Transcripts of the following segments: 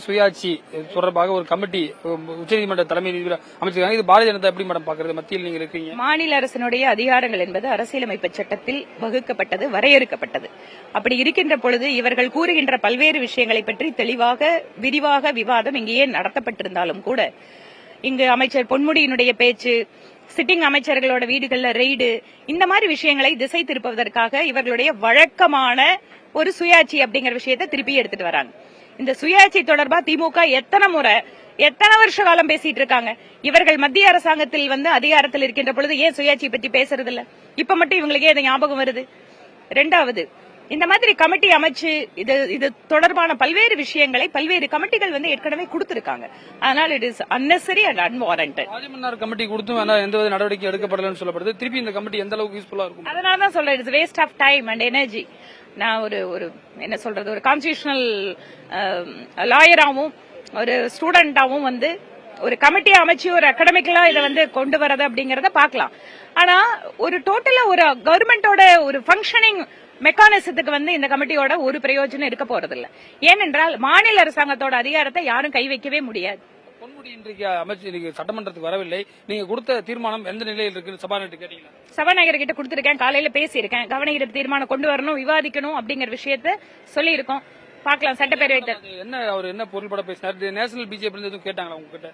சுயாட்சி தொடர்பாக ஒரு கமிட்டி உச்சநீதிமன்ற தலைமை நீதிபதி அமைச்சிருக்காங்க. இது பாரதிய ஜனதா எப்படி மேடம் பாக்குறது? மத்தியில் நீங்க இருக்கீங்க. மாநில அரசினுடைய அதிகாரங்கள் என்பது அரசியலமைப்பு சட்டத்தில் வகுக்கப்பட்டது, வரையறுக்கப்பட்டது. அப்படி இருக்கின்ற பொழுது இவர்கள் கூறுகின்ற பல்வேறு விஷயங்களை பற்றி தெளிவாக விரிவாக விவாதம் இங்கேயே நடத்தப்பட்டிருந்தாலும் கூட இங்கு அமைச்சர் பொன்முடியினுடைய பேச்சு, சிட்டிங் அமைச்சர்களோட வீடுகள்ல ரெய்டு, இந்த மாதிரி விஷயங்களை திசை திருப்புவதற்காக இவர்களுடைய வழக்கமான ஒரு சுயாட்சி அப்படிங்கிற விஷயத்தை திருப்பி எடுத்துட்டு வராங்க. இந்த சுயாட்சி தொடர்பா திமுக எத்தனை வருஷ காலம் பேசிட்டு இருக்காங்க. இவர்கள் மத்திய அரசாங்கத்தில் அதிகாரத்தில் இருக்கின்ற பொழுது ஏன் சுயாட்சி பற்றி பேசுறது இல்ல? இப்ப மட்டும் இவங்களுக்கே இது ஞாபகம் வருது. இரண்டாவது, இந்த மாதிரி கமிட்டி அமைச்சு இது தொடர்பான பல்வேறு விஷயங்களை பல்வேறு கமிட்டிகள் ஏற்கனவே கொடுத்திருக்காங்க. அதனால it is unnecessary and unwarranted. Rajamannar committee கொடுத்தும் எந்த நடவடிக்கை எடுக்கப்படலன்னு சொல்லப்படுது. திருப்பி இந்த கமிட்டி எந்த அளவுக்கு யூஸ்ஃபுல்லா இருக்கும்? அதனால தான் சொல்றேன், it's waste of time and energy. நான் ஒரு என்ன சொல்றது, ஒரு கான்ஸ்டிடியூஷனல் லாயராவும் ஒரு ஸ்டூடெண்டாவும் ஒரு கமிட்டி அமைச்சு ஒரு அகாடமிக்கலா இதை கொண்டு வரது அப்படிங்கறத பாக்கலாம். ஆனா ஒரு டோட்டலா ஒரு கவர்மெண்டோட ஒரு ஃபங்க்ஷனிங் மெக்கானிசத்துக்கு இந்த கமிட்டியோட ஒரு பிரயோஜனம் இருக்க போறதில்ல. ஏனென்றால் மாநில அரசாங்கத்தோட அதிகாரத்தை யாரும் கை வைக்கவே முடியாது. பொன்முடி இன்றைக்கு அமைச்சர் சட்டமன்றத்துக்கு வரவில்லை. நீங்க கொடுத்த தீர்மானம் எந்த நிலையில் இருக்கு? சபாநாயகர் கேட்டீங்களா? சபாநாயகர் கிட்ட கொடுத்திருக்கேன், காலையில பேசியிருக்கேன். கவனஈர்ப்பு தீர்மானம் கொண்டு வரணும், விவாதிக்கணும் அப்படிங்கிற விஷயத்த சொல்லி இருக்கோம். பாக்கலாம். சட்டப்பேரவை என்ன பொருள்பட பேசினார்? நேஷனல் பிஜேபி கேட்டாங்களா உங்ககிட்ட?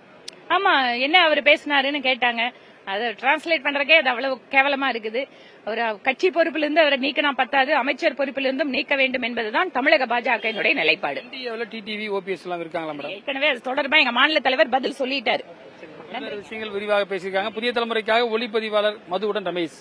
ஆமா, என்ன அவர் பேசினாருன்னு கேட்டாங்க. அதை டிரான்ஸ்லேட் பண்றதுக்கே அது அவ்வளவு கேவலமா இருக்குது. ஒரு கட்சி பொறுப்பிலிருந்து அவரை நீக்கினா பத்தாது, அமைச்சர் பொறுப்பிலிருந்தும் நீக்க வேண்டும் என்பதுதான் தமிழக பாஜக நிலைப்பாடு. டிடிவி ஓபிஎஸ் எல்லாம் இருக்காங்களா மேடம்? ஏற்கனவே அது தொடர்பா எங்க மாநில தலைவர் பதில் சொல்லிட்டாரு. விஷயங்கள் விரிவாக பேசியிருக்காங்க. புதிய தலைமுறைக்காக ஒளிப்பதிவாளர் மதுவுடன் ரமேஷ்.